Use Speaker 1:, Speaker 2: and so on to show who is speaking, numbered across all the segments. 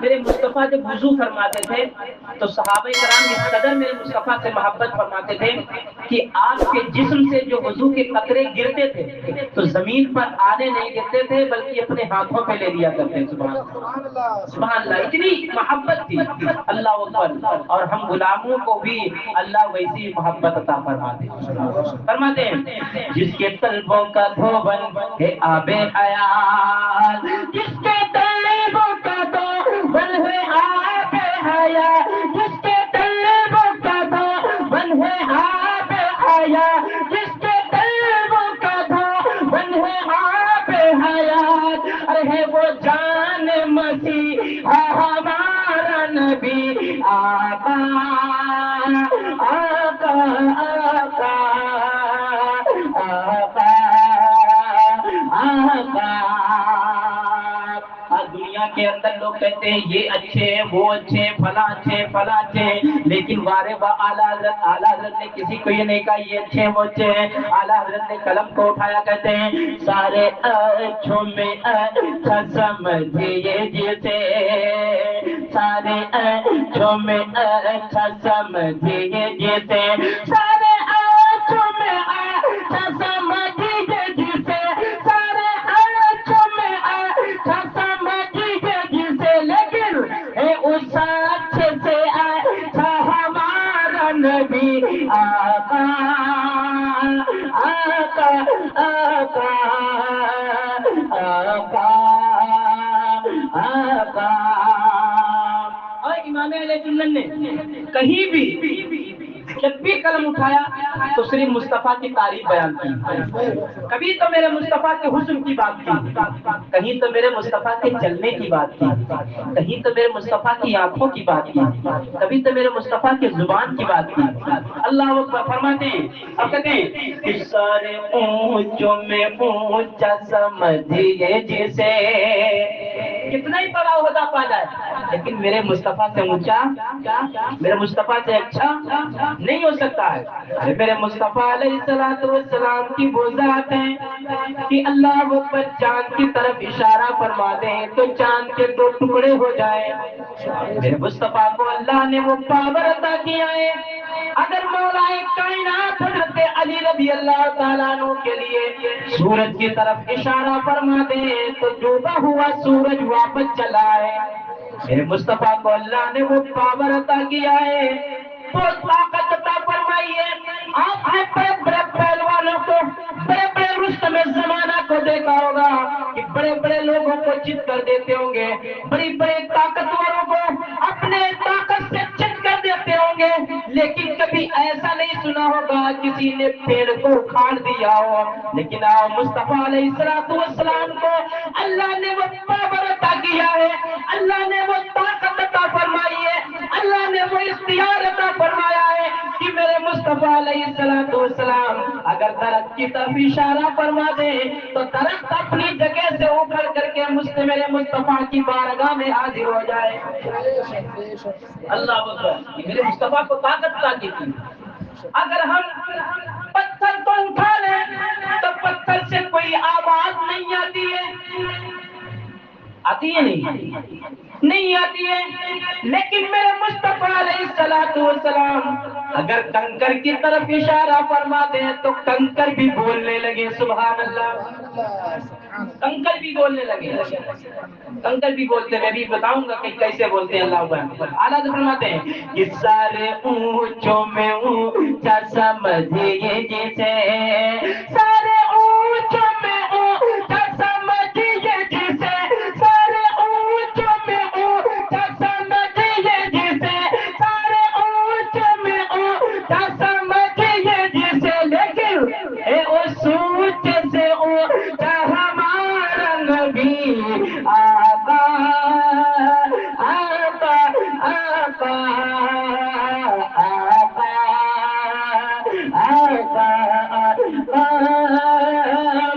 Speaker 1: میرے مصطفیٰ جب وضو فرماتے تھے تو صحابہ کرام اس قدر میرے مصطفیٰ سے محبت فرماتے تھے کہ آپ کے جسم سے جو وضو کے قطرے گرتے تھے تو زمین پر آنے نہیں دیتے تھے بلکہ اپنے ہاتھوں پہ لے لیا کرتے تھے۔ سبحان اللہ، اتنی محبت تھی اللہ اکبر۔ اور ہم غلاموں کو بھی اللہ ویسی محبت عطا فرماتے ہیں جس کے قلبوں کا دھوبن ہے آب حیات، جس کے قلبوں کا دھوبن ہے آب حیات، جس کے قلبوں کا دھوبن ہے آب حیات، جس کے قلبوں کا دھوبن ہے آب حیات، ارے ہے وہ جان مسیحا ہمارا نبی آقا آقا آقا آقا آقا۔ آج دنیا کے اندر لوگ کہتے ہیں یہ اچھے وہ اچھے فلاں اچھے فلاں اچھے، لیکن وارے با اعلیٰ حضرت نے کسی کو یہ نہیں کہا یہ اچھے وہ اچھے ہیں۔ اعلیٰ حضرت نے قلم کو اٹھایا، کہتے ہیں سارے اچھوں میں اچھا سمجھیے جسے، سارے اچھوں میں اچھا سمجھیے جسے، سارے اچھوں میں اچھا سمجھیے جسے، سارے اچھوں میں اچھا سمجھیے جسے، لیکن ہے اس اچھے سے اچھا ہمارا نبی آقا آقا آقا آقا آقا۔ اور امام علیہ سنت نے کہیں بھی جب بھی قلم اٹھایا تو صرف مصطفیٰ کی تعریف بیان کی، کبھی تو میرے مصطفیٰ کے حسن کی بات کی، کہیں تو میرے مصطفیٰ کے چلنے کی بات کی، کہیں تو میرے مصطفیٰ کی آنکھوں کی بات کی، کبھی تو میرے مصطفیٰ کی زبان کی بات کی۔ اللہ اکبر فرماتے ہیں، اب کہتے ہیں کہ سارے اونچوں میں اونچا سمجھیے جسے، کتنا ہی بڑا عہدہ پا جائے لیکن میرے مصطفیٰ سے اونچا، میرے مصطفیٰ سے اچھا نہیں ہو سکتا ہے۔ میرے مصطفیٰ علیہ السلام کی وہ ذات ہے کہ اللہ وہ پر چاند کی طرف اشارہ فرما دیں تو چاند کے دو ٹکڑے ہو جائیں۔ میرے مصطفیٰ کو اللہ نے وہ پاور عطا کیا ہے، اگر مولا کائنات حضرت علی رضی اللہ تعالیٰ عنہ کے لیے سورج کی طرف اشارہ فرما دیں تو ڈوبا ہوا سورج واپس چلا ہے۔ میرے مصطفیٰ کو اللہ نے وہ پاور عطا کیا ہے، وہ طاقت عطا فرمائی ہے۔ آپ نے بڑے بڑے پہلوانوں کو، بڑے بڑے رستم زمانہ کو دیکھا ہوگا کہ بڑے بڑے لوگوں کو چت کر دیتے ہوں گے، بڑی بڑی طاقتوروں کو اپنے طاقت سے چت کر دیتے ہوں گے، لیکن کبھی ایسا نہیں سنا ہوگا کسی نے پیڑ کو اکھاڑ دیا ہو۔ لیکن مصطفیٰ علیہ السلام کو اللہ نے وہ پاور عطا کیا ہے، اللہ نے وہ طاقت عطا فرمائی ہے، اللہ نے وہ اختیار عطا فرمایا ہے کہ میرے مصطفیٰ علیہ السلام اگر درخت کی طرف اشارہ فرما دے تو درخت اپنی جگہ سے اکھڑ کر کے میرے مصطفیٰ کی بارگاہ میں حاضر ہو جائے۔ اللہ اکبر، میرے مصطفیٰ کو طاقت عطا کی تھی۔ اگر ہم پتھر کو اٹھا لیں تو پتھر سے کوئی آواز نہیں آتی ہے، آتی ہے نہیں آتی ہے، لیکن میرے مصطفیٰ علیہ السلام اگر کنکر کی طرف اشارہ فرما دیں تو کنکر بھی بولنے لگے۔ سبحان اللہ، کنکر بھی بولنے لگے، کنکر بھی بولتے، میں بھی بتاؤں گا کہ کیسے بولتے ہیں۔ اللہ اکبر، اعلیٰ فرماتے ہیں کہ سارے اونچوں میں اونچا سمجھیے جسے، سارے اونچوں میں اونچا سمجھیے جسے، سارے اونچوں میں اونچا سمجھیے جسے، سارے اونچوں میں اونچا سمجھیے جسے، لیکن اے اس اونچے سے اونچا ہمارا نبی آقا آقا آقا آقا آقا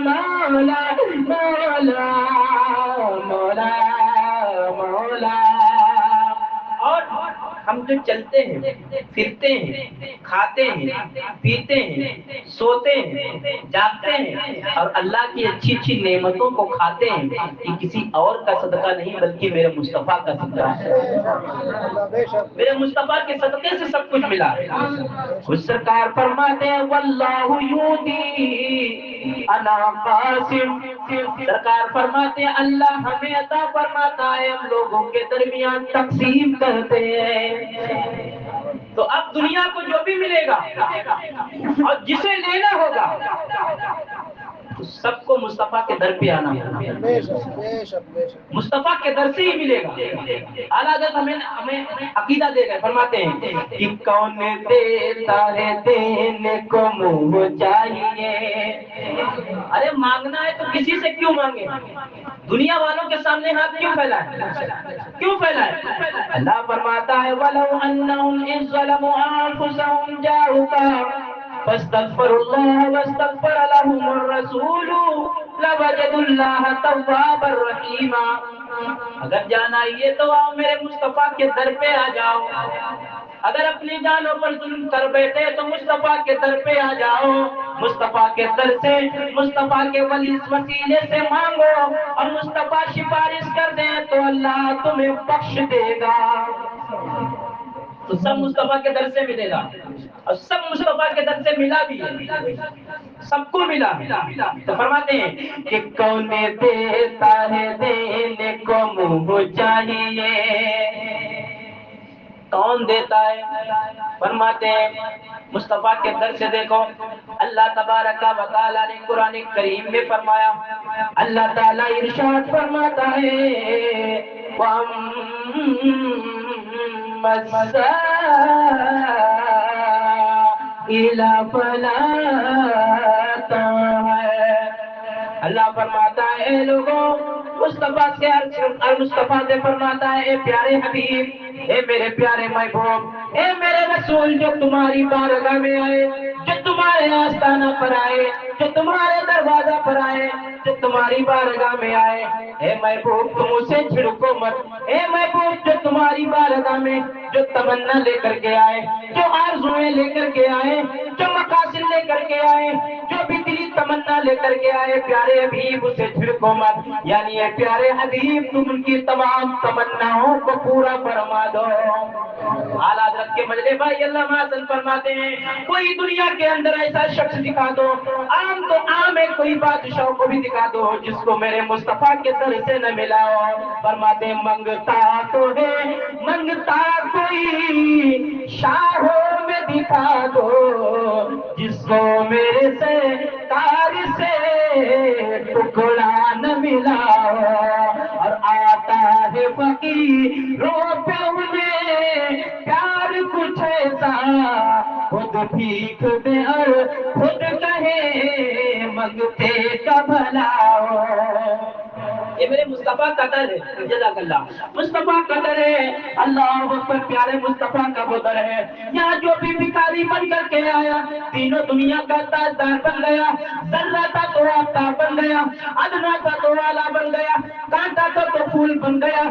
Speaker 1: مولا مولا مولا مولا۔ اور ہم جو چلتے ہیں، پھرتے ہیں، کھاتے ہیں، پیتے ہیں، سوتے ہیں، جاگتے ہیں اور اللہ کی اچھی اچھی نعمتوں کو کھاتے ہیں، یہ کسی اور کا صدقہ نہیں بلکہ میرے مصطفیٰ کا صدقہ ہے۔ میرے مصطفیٰ کے صدقے سے سب کچھ ملا۔ خود سرکار فرماتے ہیں واللہ یؤتی انا قاسم، سرکار فرماتے ہیں اللہ ہمیں عطا فرماتا ہے، ہم لوگوں کے درمیان تقسیم کرتے ہیں۔ تو اب دنیا کو جو بھی ملے گا اور جسے لینا ہوگا تو سب کو مصطفیٰ کے در پہ آنا ہوگا، مصطفیٰ کے در سے ہی ملے گا۔ اعلیٰ حضرت ہمیں عقیدہ دے گئے، فرماتے ہیں کہ کون دیتا ہے دینے کو منہ چاہیے۔ ارے مانگنا ہے تو کسی سے کیوں مانگے؟ دنیا والوں کے سامنے ہاتھ کیوں پھیلائے؟ کیوں پھیلائے؟ اللہ فرماتا ہے وَلَوْ أَنَّهُمْ إِذْ ظَلَمُوا أَنفُسَهُمْ جَاءُوكَ فَاسْتَغْفَرُوا اللَّهَ وَاسْتَغْفَرَ لَهُمُ الرَّسُولُ لَوَجَدُوا اللَّهَ تَوَّابًا رَحِيمًا۔ اگر جان آئیے تو آؤ میرے مصطفیٰ کے در پہ آ جاؤ، اگر اپنی جانوں پر ظلم کر بیٹھے تو مصطفیٰ کے در پہ آ جاؤ، مصطفیٰ کے در سے، مصطفیٰ کے وسیلے سے مانگو اور مصطفیٰ سفارش کر دیں تو اللہ تمہیں بخش دے گا۔ تو سب مصطفیٰ کے در سے ملے گا اور سب مصطفیٰ کے در سے ملا بھی ہے، سب کو ملا۔ تو فرماتے ہیں کہ کون دیتا ہے دینے کو منہ چاہیے، کون دیتا ہے؟ فرماتے ہیں مصطفیٰ کے در سے دیکھو، اللہ تبارک و تعالیٰ نے قرآن کریم میں فرمایا، اللہ تعالیٰ ارشاد فرماتا ہے اللہ فرماتا ہے اے لوگوں، مصطفیٰ سے مصطفیٰ سے فرماتا ہے اے پیارے حبیب، اے میرے پیارے محبوب، اے میرے رسول جو تمہاری بارگاہ میں آئے، جو تمہارے آستانہ پر آئے، جو تمہارے دروازہ پر آئے، جو تمہاری بارگاہ میں آئے، اے محبوب تم اسے چھڑکو مت، اے محبوب جو تمہاری بارگاہ میں جو تمنا لے کر کے آئے، جو آرزویں لے کر کے آئے، جو مقاصد لے کر کے آئے، جو بھی دلی تمنا لے کر کے آئے، پیارے حبیب اسے چھڑکو مت، یعنی اے پیارے حبیب تم ان کی تمام تمناؤں کو پورا فرما دو۔ اعلیٰ حضرت کے مجلے بھائی اللہ حسن فرماتے ہیں کوئی دنیا کے اندر ایسا شخص دکھا دو، عام تو عام ہے، کوئی بادشاہ کو بھی دکھا دو جس کو میرے مصطفیٰ کے در سے نہ ملا ہو۔ فرماتے ہیں منگتا تو ہے، منگتا کوئی شاہوں میں دکھا دو جس کو میرے سے تار سے ٹکڑا نہ ملا ہو، اور آتا ہے فقیروں پہ انہیں پیار کچھ ایسا خود بھیک دے اور خود کہے منگتے کا بھلا ہو۔ یہ میرے مصطفیٰ کا در ہے، جزاک اللہ، مصطفیٰ کا در ہے، اللہ اکبر، پیارے مصطفیٰ کا وہ در ہے۔ یہاں جو بھی بھکاری بن کر کے آیا تینوں دنیا کا تاجدار بن گیا، ذرہ تھا تو آفتاب بن گیا، ادنا تھا تو آلہ بن گیا، کانٹا تھا تو پھول بن گیا،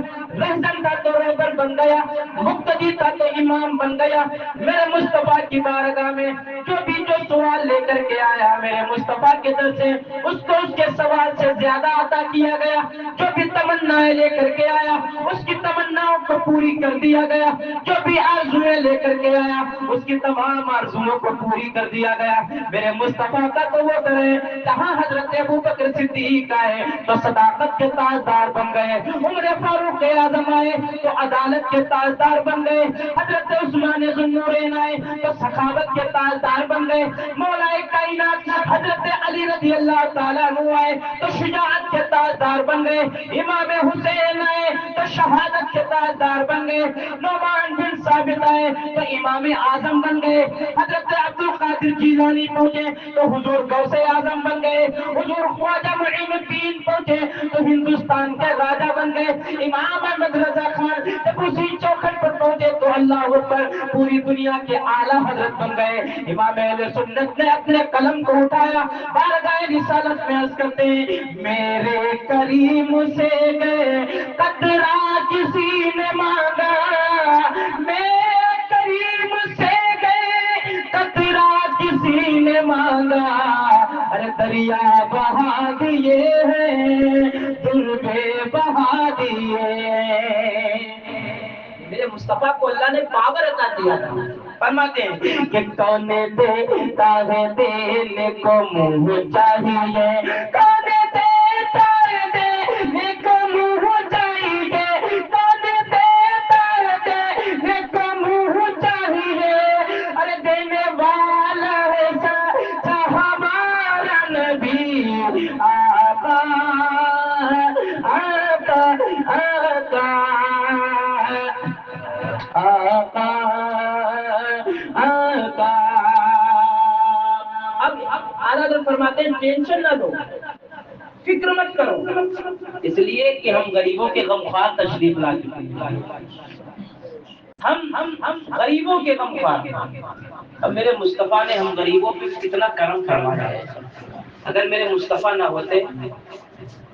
Speaker 1: رہزن تھا تو رہبر بن گیا، مقتدی تھا تو امام بن گیا۔ میرے مصطفیٰ کی بارگاہ میں جو بھی جو سوال لے کر کے آیا میرے مصطفیٰ کے در سے اس کو اس کے سوال سے زیادہ عطا کیا گیا، جو بھی تمنائیں لے کر کے آیا اس کی تمناؤں کو پوری کر دیا گیا، جو بھی آرزویں لے کر کے آیا اس کی تمام آرزوؤں کو پوری کر دیا گیا۔ میرے مصطفیٰ کا تو وہ در ہے کہاں حضرت ابوبکر صدیق آئے تو صداقت کے تاجدار بن گئے، عمر فاروق اعظم آئے تو عدالت کے تاجدار بن گئے، حضرت عثمان ذو النورین آئے تو سخاوت کے تاجدار بن گئے، مولا کائنات حضرت علی رضی اللہ تعالیٰ عنہ آئے تو شجاعت کے تاجدار بن گئے، امام حسین آئے تو شہادت کے تاجدار بن گئے، نعمان بن ثابت آئے تو امام اعظم بن گئے، حضرت عبد القادر جیلانی پہنچے تو حضور غوث اعظم بن گئے، حضور خواجہ معین الدین پہنچے تو ہندوستان کے راجہ بن گئے، امام احمد رضا خان جب اسی چوکھٹ پر پہنچے تو اللہ اکبر پوری دنیا کے اعلیٰ حضرت بن گئے۔ امام اہل سنت نے اپنے قلم کو اٹھایا، بارگاہ رسالت میں عرض کرتے ہیں میرے کریم سے قطرہ کسی نے مانگا، دریا بہا دیے ہیں دل پہ بہا دیے. میرے مصطفیٰ کو اللہ نے پاور عطا کیا تھا. فرماتے ہیں کہ کون دیتا ہے دینے کو منہ چاہیے, کون دیتا ہے دینے کو منہ چاہیے, کون دیتا ہے دینے کو منہ چاہیے. ارے دینے والا ہے ہمارا نبی آقا آقا آقا آقا آقا. اب اعلیٰ حضرت فرماتے ہیں ٹینشن نہ لو, فکر مت کرو, اس لیے کہ ہم غریبوں کے غمخوار تشریف لا چکے ہیں. ہم غریبوں کے غمخوار. اب میرے مصطفیٰ نے ہم غریبوں پہ کتنا کرم فرمایا ہے. اگر میرے مصطفیٰ نہ ہوتے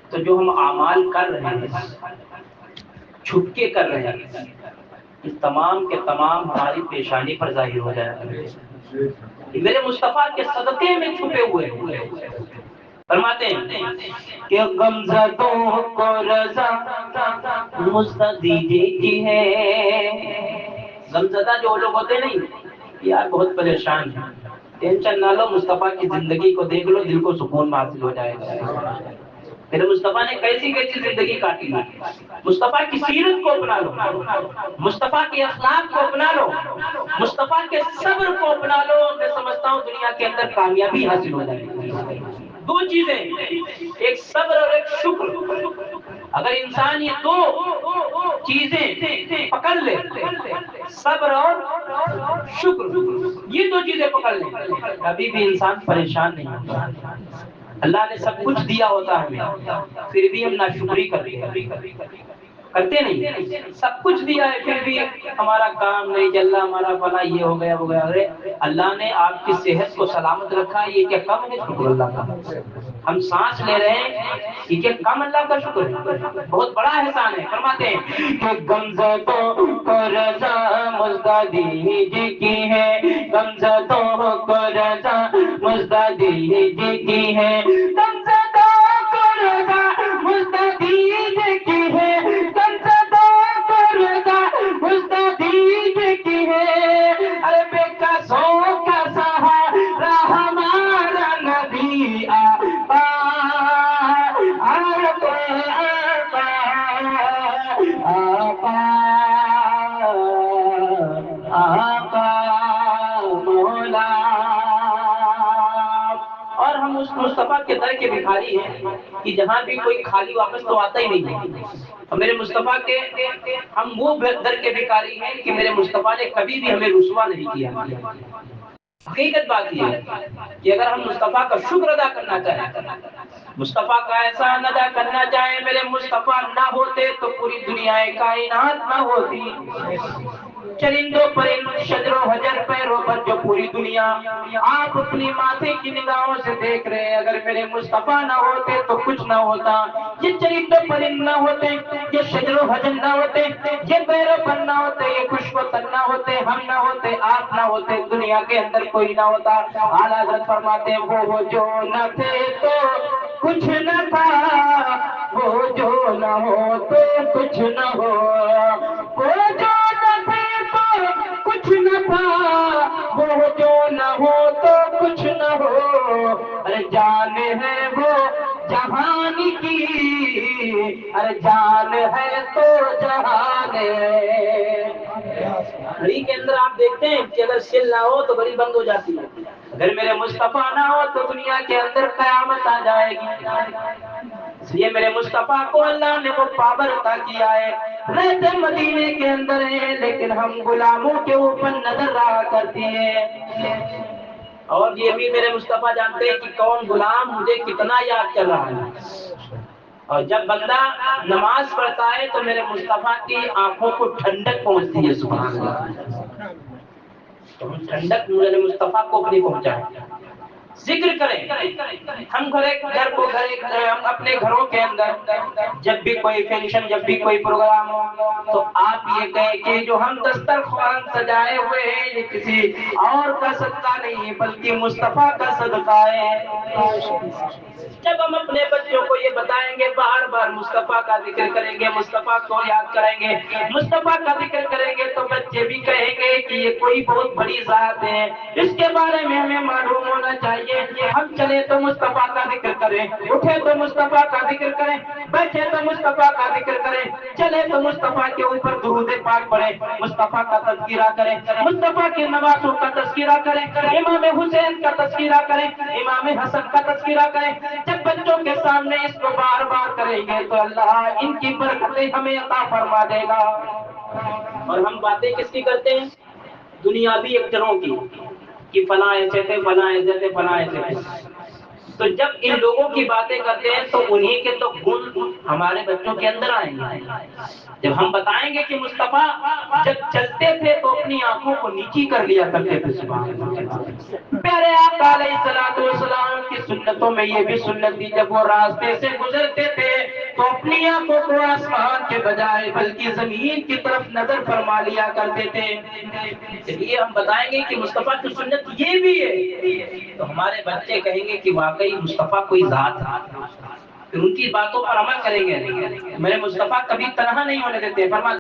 Speaker 1: تو جو ہم اعمال کر رہے ہیں, چھپ کے کر رہے ہیں, یہ تمام کے تمام ہماری پیشانی پر ظاہر ہو جائے. میرے مصطفیٰ کے صدقے میں چھپے ہوئے ہیں. فرماتے ہیں کہ غمزدوں کو رضا مستدیجی کی ہے. غمزدہ جو لوگ ہوتے نہیں, یار بہت پریشان ہیں, ٹینشن نہ لو, مصطفیٰ کی زندگی کو دیکھ لو, دل کو سکون حاصل ہو جائے گا. میرے مصطفیٰ نے کیسی کیسی زندگی کاٹی. مصطفیٰ کی سیرت کو اپنا لو, مصطفیٰ کے اخلاق کو اپنا لو, مصطفیٰ کے صبر کو اپنا لو. میں سمجھتا ہوں دنیا کے اندر کامیابی حاصل ہو جائے گی. دو چیزیں, ایک صبر اور ایک شکر. اگر انسان یہ دو چیزیں پکڑ لے, صبر اور شکر, یہ دو چیزیں پکڑ لے, کبھی بھی انسان پریشان نہیں ہوتا. اللہ نے سب کچھ دیا ہوتا ہے ہمیں, پھر بھی ہم ناشکری کرتے نہیں. سب کچھ دیا ہے پھر بھی ہمارا کام نہیں چل رہا, ہمارا فلاں یہ ہو گیا وہ گیا. ارے اللہ نے آپ کی صحت کو سلامت رکھا, یہ کیا کم ہے؟ شکر اللہ کا. ہم سانس لے رہے ہیں, یہ کیا کم اللہ کا شکر ہے؟ بہت بڑا احسان ہے. فرماتے ہیں کہ غمزدوں کو رضا مستدیجی کی ہے, غمزدوں کو رضا مستدیجی کی ہے, غمزدوں کو رضا مستدیجی کی ہے, غمزدوں کو رضا مستدیجی کی ہے. ارے بے قصوں کا سہارا ہمارا نبی آقا آقا آقا آقا مولا. اور ہم اس مصطفیٰ کے در کے بھکاری ہیں کہ جہاں بھی کوئی خالی واپس تو آتا ہی نہیں ہے. اور میرے مصطفیٰ کے ہم وہ در کے بھکاری ہیں کہ میرے مصطفیٰ نے کبھی بھی ہمیں رسوا نہیں کیا. حقیقت بات یہ ہے کہ اگر ہم مصطفیٰ کا شکر ادا کرنا چاہیں, مصطفیٰ کا احسان ادا کرنا چاہیں, میرے مصطفیٰ نہ ہوتے تو پوری دنیا کائنات نہ ہوتی. چرندوں پرند شجر و حجر پیروں پر جو پوری دنیا آپ اپنی ماتھے کی نگاہوں سے دیکھ رہے ہیں, اگر میرے مصطفیٰ نہ ہوتے تو کچھ نہ ہوتا. یہ چرندوں پرند نہ ہوتے, یہ شجر و حجر نہ ہوتے, یہ پیروں پر نہ ہوتے, یہ خشک و تر نہ ہوتے, ہم نہ ہوتے, آپ نہ ہوتے, دنیا کے اندر کوئی نہ ہوتا. اعلیٰ حضرت فرماتے ہیں وہ جو نہ تھے تو کچھ نہ تھا, وہ جو نہ ہو تو کچھ نہ ہو, وہ جو نہ تھے تو کچھ نہ تھا, وہ جو نہ ہو تو کچھ نہ ہو. ارے جان ہے وہ جہان کی, ارے جان ہے تو جہان ہے. گھڑی کے اندر آپ دیکھتے ہیں کہ اگر سل نہ ہو تو گھڑی بند ہو جاتی ہے. اگر میرے مصطفیٰ نہ ہو تو دنیا کے اندر قیامت آ جائے گی. اس لیے میرے مصطفیٰ کو اللہ نے وہ پاور عطا کیا ہے. رہتے مدینے کے اندر ہیں لیکن ہم غلاموں کے اوپر نظر رہا کرتی ہے. اور یہ بھی میرے مصطفیٰ جانتے ہیں کہ کون غلام مجھے کتنا یاد کر رہا ہے. اور جب بندہ نماز پڑھتا ہے تو میرے مصطفیٰ کی آنکھوں کو ٹھنڈک پہنچتی ہے. سبحان اللہ. تو ہم ٹھنڈک میرے مصطفیٰ کو اپنی پہنچائیں. ذکر کریں. ہم ہم اپنے گھروں کے اندر جب بھی کوئی فنکشن، جب بھی کوئی پروگرام ہو، تو آپ یہ کہیں کہ جو ہم دسترخوان سجائے ہوئے ہیں یہ کسی اور کا صدقہ نہیں بلکہ مصطفیٰ کا صدقہ ہے. جب ہم اپنے بچوں کو یہ بتائیں گے، بار بار مصطفیٰ کا ذکر کریں گے، مصطفیٰ کو یاد کریں گے، مصطفیٰ کا ذکر کریں گے، تو بچے بھی کہیں گے کہ یہ کوئی بہت بڑی ذات ہے، اس کے بارے میں ہمیں معلوم ہونا چاہیے. ہم چلے تو مصطفیٰ کا ذکر کریں، اٹھے تو مصطفیٰ کا ذکر کریں، بیٹھے تو مصطفیٰ کا ذکر کریں، چلے تو مصطفیٰ کے اوپر درود پاک پڑھیں، مصطفیٰ کا تذکرہ کریں، مصطفیٰ کے نواسوں کا تذکرہ کریں، امام حسین کا تذکرہ کریں، امام حسن کا تذکرہ کریں. جب بچوں کے سامنے اس کو بار بار کریں گے تو اللہ ان کی برکتیں ہمیں عطا فرما دے گا. اور ہم باتیں کس کی کرتے ہیں؟ دنیاوی ایکٹروں کی، کہ فلاں ایسے تھے، فلاں ایسے تھے، فلاں ایسے تھے. تو جب ان لوگوں کی باتیں کرتے ہیں تو انہی کے تو گن ہمارے بچوں کے اندر آئیں گے. جب ہم بتائیں گے کہ مصطفیٰ جب چلتے تھے تو اپنی آنکھوں کو نیچی کر لیا کرتے تھے، سبحان اللہ. پیارے آقا علیہ الصلوۃ والسلام کی سنتوں میں یہ بھی سنت تھی، جب وہ راستے سے گزرتے تھے تو اپنی آنکھوں کو آسمان کے بجائے بلکہ زمین کی طرف نظر فرما لیا کرتے تھے. یہ ہم بتائیں گے کہ مصطفیٰ کی سنت یہ بھی ہے تو ہمارے بچے کہیں گے کہ واقعی مصطفیٰ کوئی ذات ہے. پھر ان کی باتوں پر عمل کریں گے. میرے مصطفیٰ کبھی تنہا نہیں ہونے دیتے. فرماتے